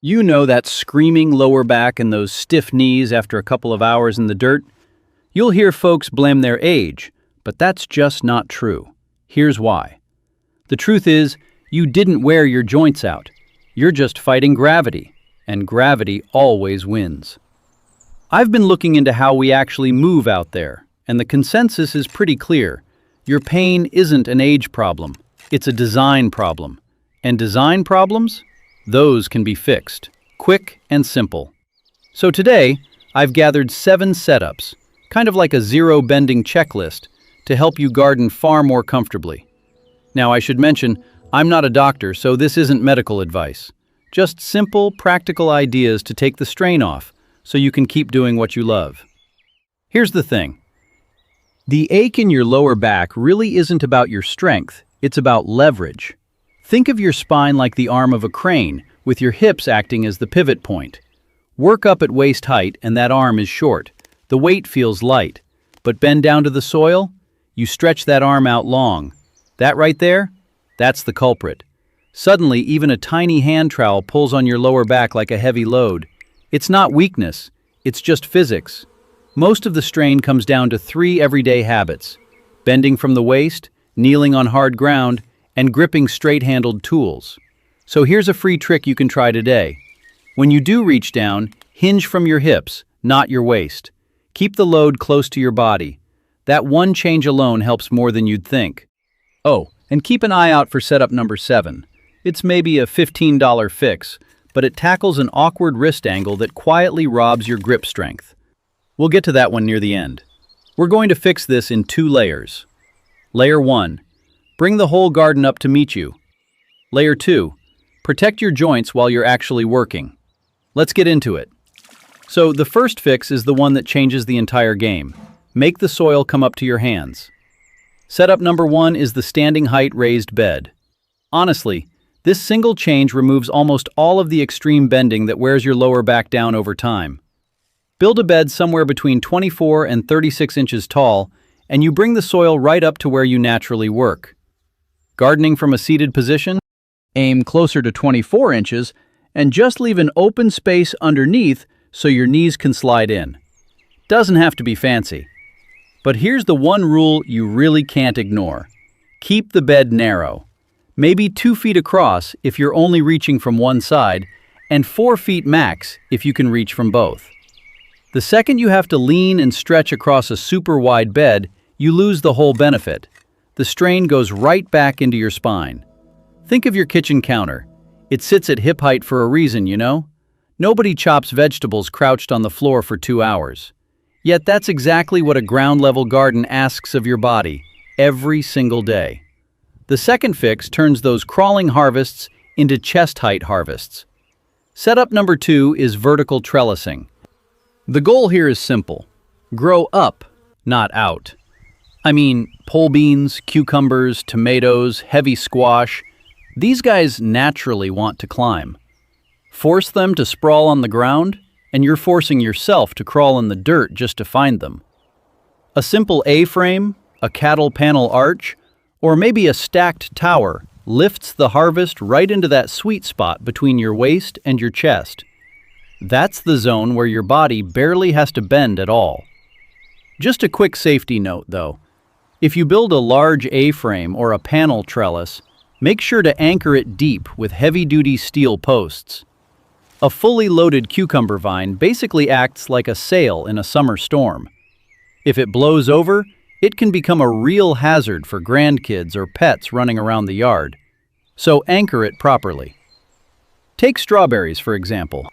You know that screaming lower back and those stiff knees after a couple of hours in the dirt? You'll hear folks blame their age, but that's just not true. Here's why. The truth is, you didn't wear your joints out. You're just fighting gravity, and gravity always wins. I've been looking into how we actually move out there, and the consensus is pretty clear. Your pain isn't an age problem, it's a design problem. And design problems? Those can be fixed, quick and simple. So today, I've gathered 7 setups, kind of like a zero-bending checklist, to help you garden far more comfortably. Now, I should mention, I'm not a doctor, so this isn't medical advice. Just simple, practical ideas to take the strain off, so you can keep doing what you love. Here's the thing. The ache in your lower back really isn't about your strength, it's about leverage. Think of your spine like the arm of a crane, with your hips acting as the pivot point. Work up at waist height and that arm is short. The weight feels light. But bend down to the soil, you stretch that arm out long. That right there? That's the culprit. Suddenly, even a tiny hand trowel pulls on your lower back like a heavy load. It's not weakness, it's just physics. Most of the strain comes down to 3 everyday habits: bending from the waist, kneeling on hard ground, and gripping straight-handled tools. So here's a free trick you can try today. When you do reach down, hinge from your hips, not your waist. Keep the load close to your body. That one change alone helps more than you'd think. Oh, and keep an eye out for setup number 7. It's maybe a $15 fix, but it tackles an awkward wrist angle that quietly robs your grip strength. We'll get to that one near the end. We're going to fix this in 2 layers. Layer 1. Bring the whole garden up to meet you. Layer 2. Protect your joints while you're actually working. Let's get into it. So the first fix is the one that changes the entire game. Make the soil come up to your hands. Setup number 1 is the standing height raised bed. Honestly, this single change removes almost all of the extreme bending that wears your lower back down over time. Build a bed somewhere between 24 and 36 inches tall, and you bring the soil right up to where you naturally work. Gardening from a seated position? Aim closer to 24 inches and just leave an open space underneath so your knees can slide in. Doesn't have to be fancy. But here's the one rule you really can't ignore. Keep the bed narrow. Maybe 2 feet across if you're only reaching from one side, and 4 feet max if you can reach from both. The second you have to lean and stretch across a super wide bed, you lose the whole benefit. The strain goes right back into your spine. Think of your kitchen counter. It sits at hip height for a reason, you know? Nobody chops vegetables crouched on the floor for 2 hours. Yet that's exactly what a ground-level garden asks of your body, every single day. The second fix turns those crawling harvests into chest-height harvests. Setup number 2 is vertical trellising. The goal here is simple. Grow up, not out. I mean, pole beans, cucumbers, tomatoes, heavy squash, these guys naturally want to climb. Force them to sprawl on the ground, and you're forcing yourself to crawl in the dirt just to find them. A simple A-frame, a cattle panel arch, or maybe a stacked tower lifts the harvest right into that sweet spot between your waist and your chest. That's the zone where your body barely has to bend at all. Just a quick safety note, though. If you build a large A-frame or a panel trellis, make sure to anchor it deep with heavy-duty steel posts. A fully loaded cucumber vine basically acts like a sail in a summer storm. If it blows over, it can become a real hazard for grandkids or pets running around the yard. So anchor it properly. Take strawberries, for example.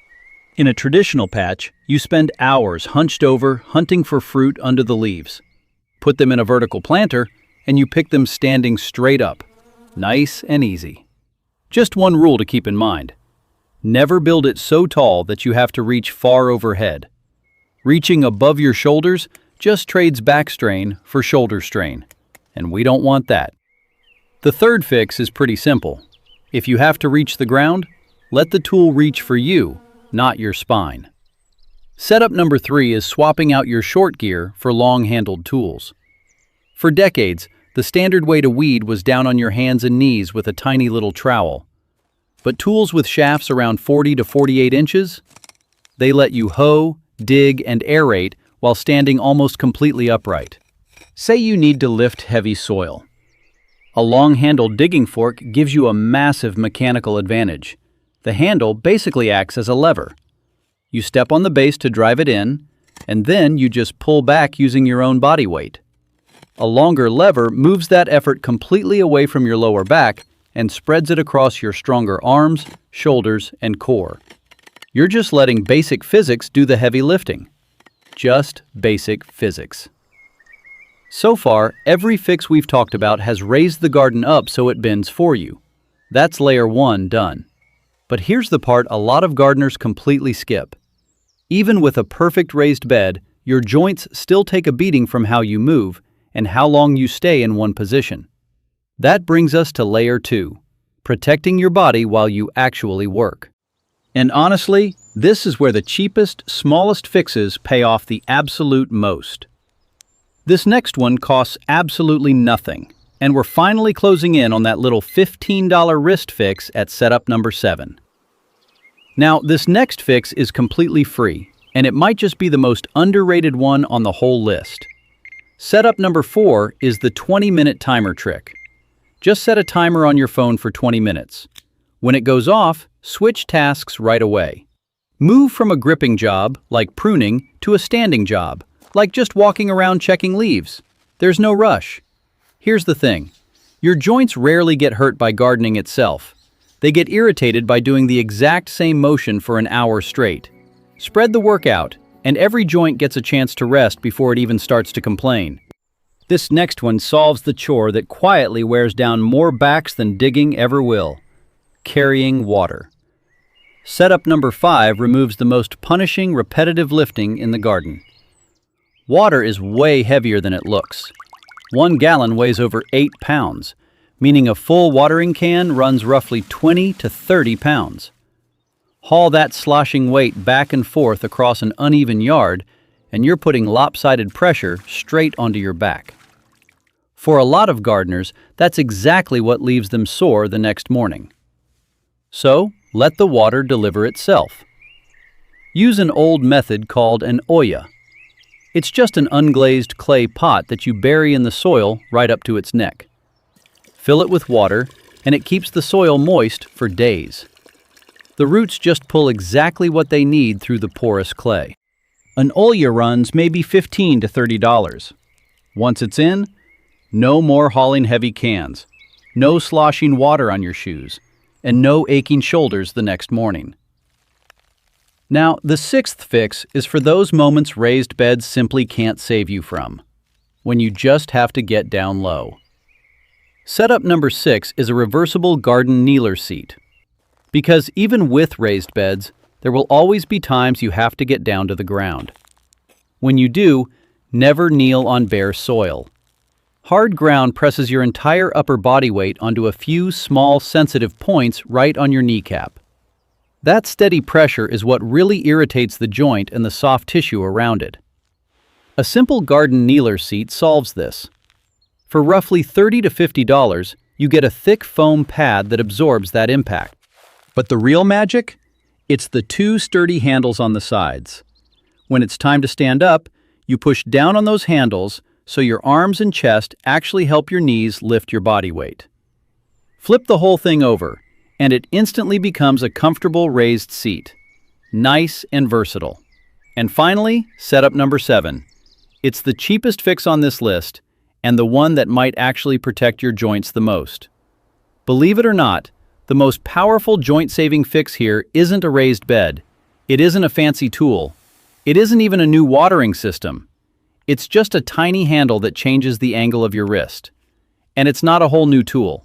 In a traditional patch, you spend hours hunched over hunting for fruit under the leaves. Put them in a vertical planter, and you pick them standing straight up. Nice and easy. Just one rule to keep in mind. Never build it so tall that you have to reach far overhead. Reaching above your shoulders just trades back strain for shoulder strain, and we don't want that. The third fix is pretty simple. If you have to reach the ground, let the tool reach for you, not your spine. Setup number 3 is swapping out your short gear for long-handled tools. For decades, the standard way to weed was down on your hands and knees with a tiny little trowel. But tools with shafts around 40 to 48 inches? They let you hoe, dig, and aerate while standing almost completely upright. Say you need to lift heavy soil. A long-handled digging fork gives you a massive mechanical advantage. The handle basically acts as a lever. You step on the base to drive it in, and then you just pull back using your own body weight. A longer lever moves that effort completely away from your lower back and spreads it across your stronger arms, shoulders, and core. You're just letting basic physics do the heavy lifting. Just basic physics. So far, every fix we've talked about has raised the garden up so it bends for you. That's layer 1 done. But here's the part a lot of gardeners completely skip. Even with a perfect raised bed, your joints still take a beating from how you move and how long you stay in one position. That brings us to layer 2, protecting your body while you actually work. And honestly, this is where the cheapest, smallest fixes pay off the absolute most. This next one costs absolutely nothing, and we're finally closing in on that little $15 wrist fix at setup number 7. Now, this next fix is completely free, and it might just be the most underrated one on the whole list. Setup number 4 is the 20-minute timer trick. Just set a timer on your phone for 20 minutes. When it goes off, switch tasks right away. Move from a gripping job, like pruning, to a standing job, like just walking around checking leaves. There's no rush. Here's the thing. Your joints rarely get hurt by gardening itself. They get irritated by doing the exact same motion for an hour straight. Spread the work out, and every joint gets a chance to rest before it even starts to complain. This next one solves the chore that quietly wears down more backs than digging ever will. Carrying water. Setup number 5 removes the most punishing, repetitive lifting in the garden. Water is way heavier than it looks. 1 gallon weighs over 8 pounds, meaning a full watering can runs roughly 20 to 30 pounds. Haul that sloshing weight back and forth across an uneven yard, and you're putting lopsided pressure straight onto your back. For a lot of gardeners, that's exactly what leaves them sore the next morning. So, let the water deliver itself. Use an old method called an olla. It's just an unglazed clay pot that you bury in the soil right up to its neck. Fill it with water, and it keeps the soil moist for days. The roots just pull exactly what they need through the porous clay. An olla runs maybe $15 to $30. Once it's in, no more hauling heavy cans, no sloshing water on your shoes, and no aching shoulders the next morning. Now, the 6th fix is for those moments raised beds simply can't save you from, when you just have to get down low. Setup number 6 is a reversible garden kneeler seat. Because even with raised beds, there will always be times you have to get down to the ground. When you do, never kneel on bare soil. Hard ground presses your entire upper body weight onto a few small, sensitive points right on your kneecap. That steady pressure is what really irritates the joint and the soft tissue around it. A simple garden kneeler seat solves this. For roughly $30 to $50, you get a thick foam pad that absorbs that impact. But the real magic? It's the 2 sturdy handles on the sides. When it's time to stand up, you push down on those handles so your arms and chest actually help your knees lift your body weight. Flip the whole thing over, and it instantly becomes a comfortable raised seat. Nice and versatile. And finally, setup number 7. It's the cheapest fix on this list, and the one that might actually protect your joints the most. Believe it or not, the most powerful joint-saving fix here isn't a raised bed. It isn't a fancy tool. It isn't even a new watering system. It's just a tiny handle that changes the angle of your wrist. And it's not a whole new tool.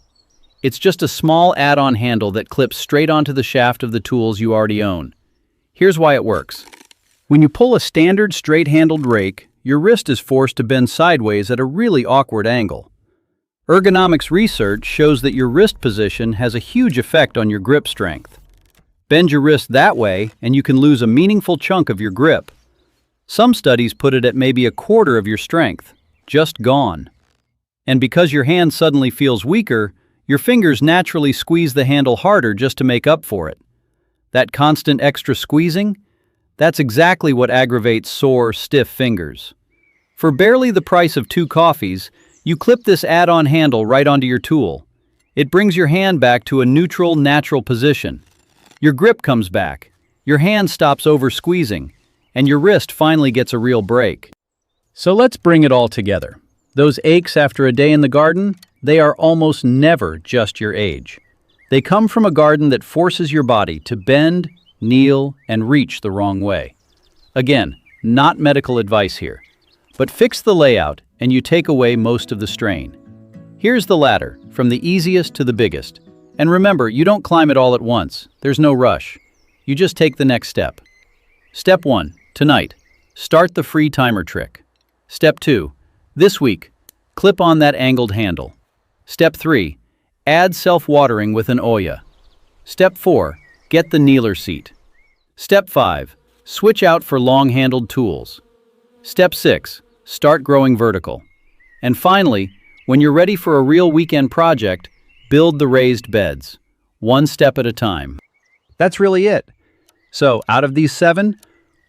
It's just a small add-on handle that clips straight onto the shaft of the tools you already own. Here's why it works. When you pull a standard straight-handled rake, your wrist is forced to bend sideways at a really awkward angle. Ergonomics research shows that your wrist position has a huge effect on your grip strength. Bend your wrist that way, and you can lose a meaningful chunk of your grip. Some studies put it at maybe a quarter of your strength, just gone. And because your hand suddenly feels weaker, Your fingers naturally squeeze the handle harder just to make up for it. That constant extra squeezing? That's exactly what aggravates sore, stiff fingers. For barely the price of 2 coffees, you clip this add-on handle right onto your tool. It brings your hand back to a neutral, natural position. Your grip comes back, your hand stops over-squeezing, and your wrist finally gets a real break. So let's bring it all together. Those aches after a day in the garden, they are almost never just your age. They come from a garden that forces your body to bend, kneel, and reach the wrong way. Again, not medical advice here, but fix the layout and you take away most of the strain. Here's the ladder, from the easiest to the biggest. And remember, you don't climb it all at once. There's no rush. You just take the next step. Step 1, tonight, start the free timer trick. Step 2, this week, clip on that angled handle. Step 3, add self-watering with an olla. Step 4, get the kneeler seat. Step 5, switch out for long-handled tools. Step 6, start growing vertical. And finally, when you're ready for a real weekend project, build the raised beds, one step at a time. That's really it. So, out of these 7,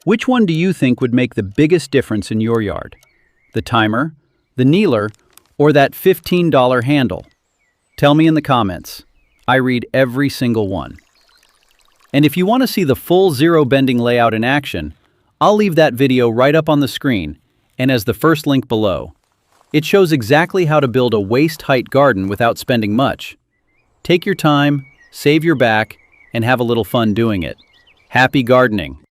which one do you think would make the biggest difference in your yard? The timer, the kneeler, or that $15 handle? Tell me in the comments. I read every single one. And if you want to see the full zero bending layout in action, I'll leave that video right up on the screen and as the first link below. It shows exactly how to build a waist-height garden without spending much. Take your time, save your back, and have a little fun doing it. Happy gardening!